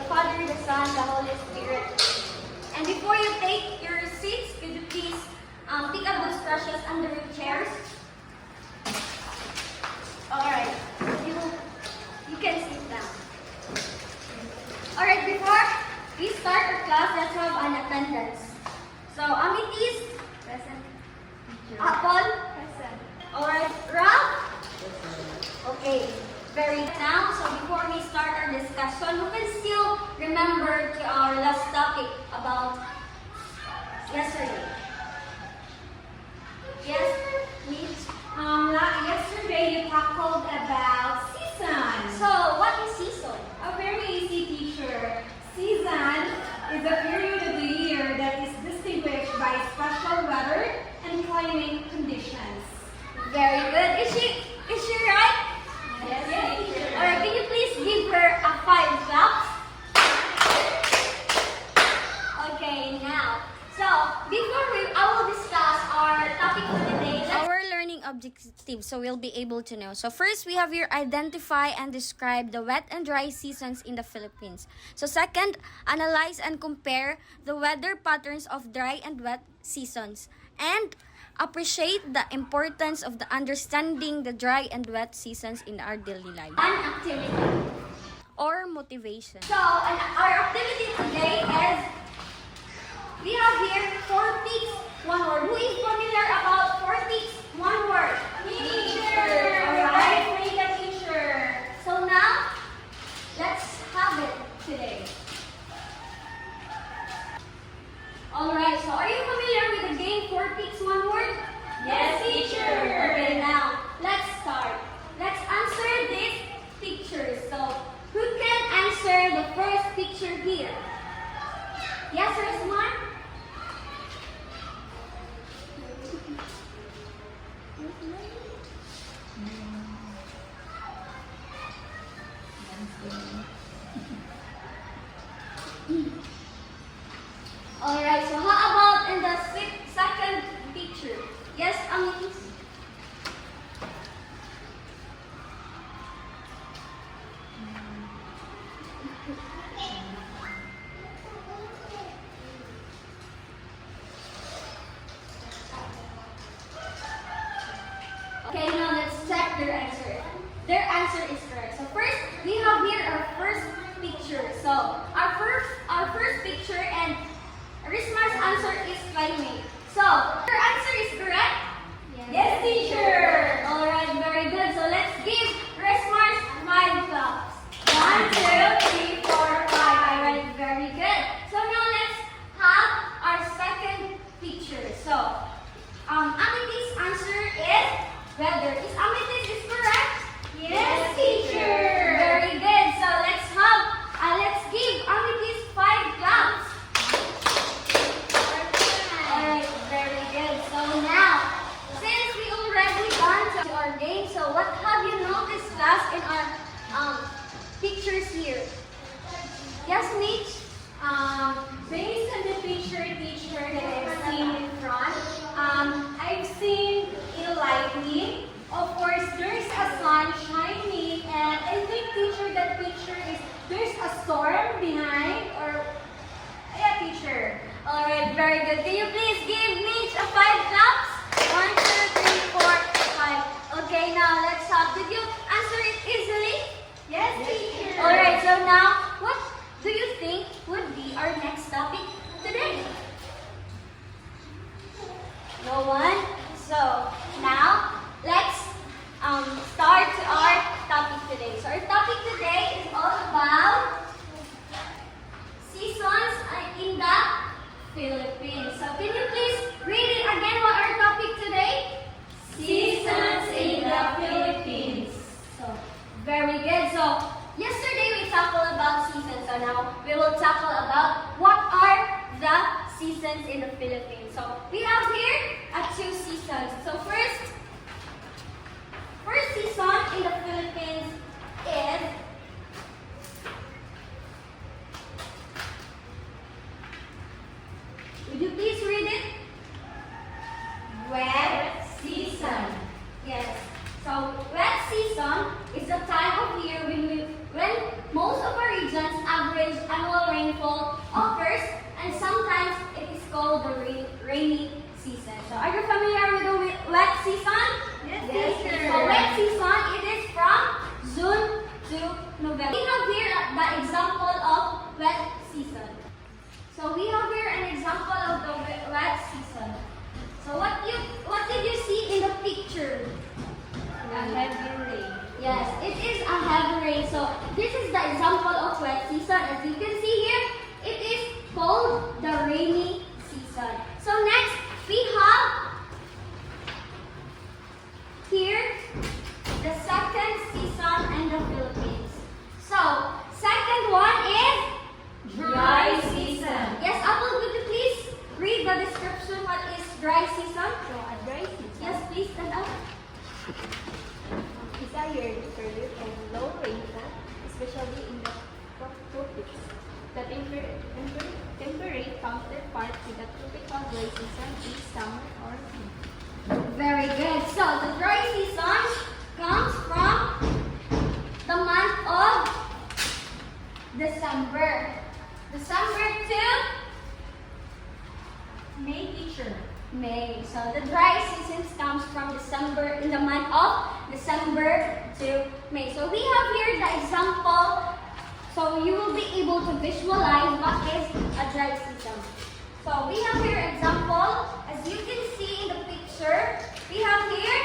Father, the Son, the Holy Spirit. And before you take your seats, could you please pick up those precious under your chairs? Alright, you can sit down. Alright, before we start our class, let's have an attendance. So, Amitis, present. Apple, present. Alright, Ralph? Okay, very good. Now, so before we start our discussion, we can still remember to our last topic about yesterday. Yes, Mitch? Yesterday you tackled about seasons. So, what is season? A very easy, teacher. Season is a period of the year that is distinguished by special weather and climate conditions. Very good. Is she right? Yes, teacher. Alright, can you please give her a 5 claps? Okay, now. So, I will discuss our topic for today. Our learning objectives, so we'll be able to know. So first, we have here identify and describe the wet and dry seasons in the Philippines. So second, analyze and compare the weather patterns of dry and wet seasons. And appreciate the importance of the understanding the dry and wet seasons in our daily life. An activity or motivation. So, our activity today is, we have here 4 peaks, 1 word. Who is familiar about 4 peaks, 1 word? Teacher! Alright. Make a teacher. So now, let's have it today. Alright, so are you familiar with the game 4 peaks, 1 word? Yes, teacher. Okay, now, let's start. Let's answer these pictures. So, who can answer the first picture here? Yes, Resmar? Alright, so how about in the second picture? Yes, Amis? Okay, now let's check their answer. Their answer is correct. So first, we have here our first picture. So our first picture and Rismar's answer is climate. So her answer is correct? Yes, teacher. Alright, very good. So let's give Rismar's 5 claps. 1, 2, 3, 4, 5. Alright, very good. So now let's have our second picture. So Amity's answer is weather. Is Amity's correct? Yes, teacher. Very good. So let's give Amity's 5 claps. Alright, very good. So now, since we already gone to our game, so what have you noticed, class, in our pictures here? Yes, Mitch? Based on the picture, teacher, that I've seen in front, I've seen a lightning. Of course, there's a sun shining, and I think, teacher, that picture is there's a storm behind, or yeah, teacher. Alright, very good. Can you please give Mitch a 5 claps? 1, 2, 3, 4, 5. Okay, now let's have. Did you answer it easily? Yes, teacher. Alright, so now, what do you think would be our next topic today? No one? So, now, let's start our topic today. So, our topic today is all about seasons in the Philippines. So, can you please read it again what our topic today? Seasons in the Philippines. So, very good. So, yesterday we tackled about seasons. So, now we will tackle about what are the seasons in the Philippines. So, we have here 2 seasons. So, first season in the Philippines is would you please read it? Wet season. Yes. So, wet season is the time of year when most of our regions average an to November. We have here the example of wet season. So we have here an example of the wet season. So what did you see in the picture? A heavy rain. Yes, it is a heavy rain. So this is the example of wet season. As you can see here, it is called the rainy season. So next, we have here the second season in the Philippines. So, second one is Dry season. Yes, Apple, could you please read the description what is dry season? So, a dry season Yes, please stand up. is a year period of low rainfall, especially in the tropics. The temperate counterpart to the tropical dry season is summer or winter. Very good. So, the dry season comes from the month of December. December to May, teacher. May. So the dry season comes from December, in the month of December to May. So we have here the example. So you will be able to visualize what is a dry season. So we have here example. As you can see in the picture, we have here.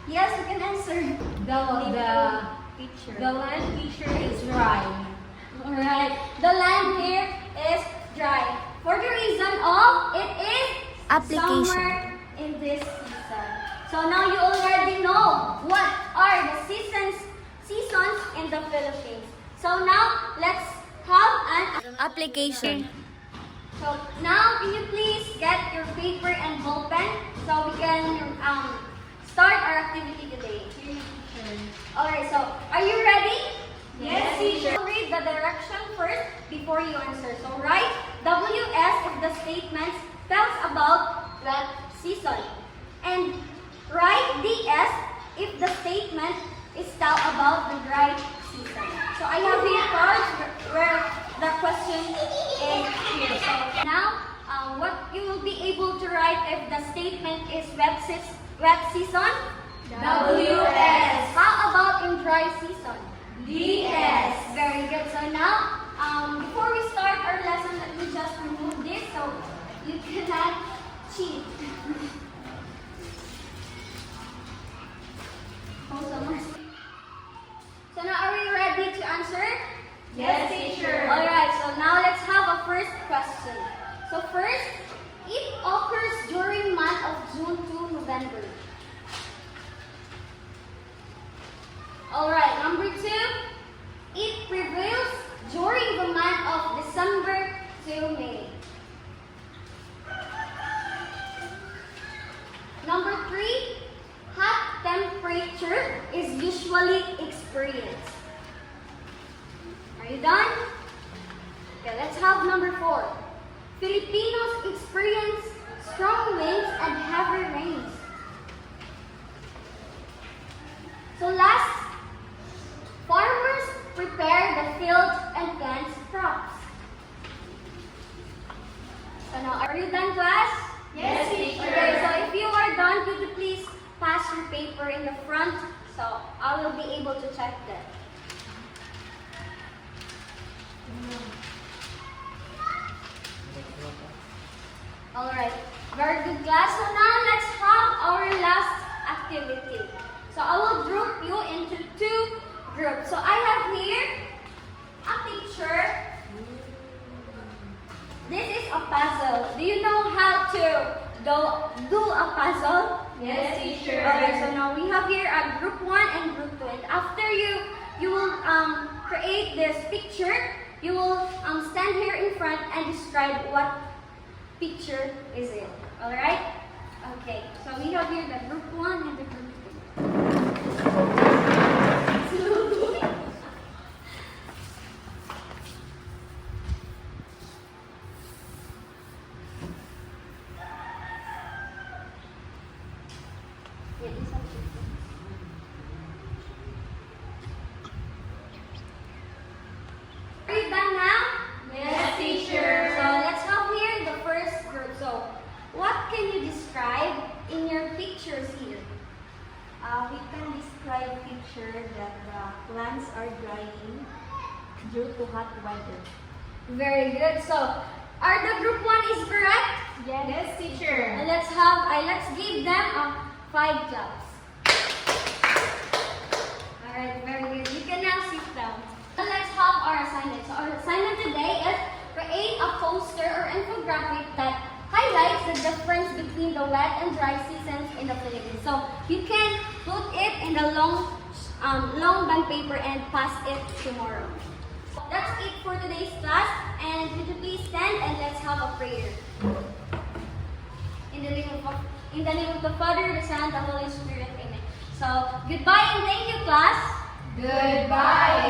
Yes, you can answer. The land feature is dry. Alright. The land here is dry. For the reason of it is Application. summer in this season. So now you already know what are the seasons in the Philippines. So now let's have an Application. So now can you please get your paper and ball pen so we can start our activity today. Alright, so are you ready? Yes, teacher. Read the direction first before you answer. So write WS if the statement tells about wet season. And write DS if the statement is tell about the dry season. So I have here cards where the question is here. So now, what you will be able to write if the statement is wet season? WS. How about in dry season? DS. Very good. So now, before we start our lesson, let me just remove this so you cannot cheat. So now, are we ready to answer? Yes, teacher. Alright, so now let's have a first question. So first, it occurs during month of June to November. Alright, number 2, it prevails during the month of December to May. Number 3, hot temperature is usually experienced. Are you done? Okay, let's have number 4. Filipinos experience strong winds and heavy rains. So last, farmers prepare the fields and plant crops. So now, are you done, class? Yes, teacher. Okay, so if you are done, could you please pass your paper in the front so I will be able to check that. Alright, very good class. So now let's have our last activity. So I will group you into 2 groups. So I have here a picture. This is a puzzle. Do you know how to do a puzzle? Yes, teacher. Okay, so now we have here a group 1 and group 2. And after you will create this picture, you will stand here in front and describe what picture is it. Alright? Okay, so we have here the group 1 and the group 2. Are you done now? Yes, teacher. So let's have here the first group. So what can you describe in your pictures here? teacher, that the plants are drying due to hot weather. Very good. So, are the group 1 is correct? Yes, teacher. And let's give them 5 claps. Alright, very good. You can now sit down. Now let's have our assignment. So our assignment today is create a poster or infographic that highlights the difference between the wet and dry seasons in the Philippines. So you can put it in the long bond paper and pass it tomorrow. That's it for today's class. And would you please stand and let's have a prayer. In the name of the Father, the Son, and the Holy Spirit. Amen. So, goodbye and thank you, class. Goodbye.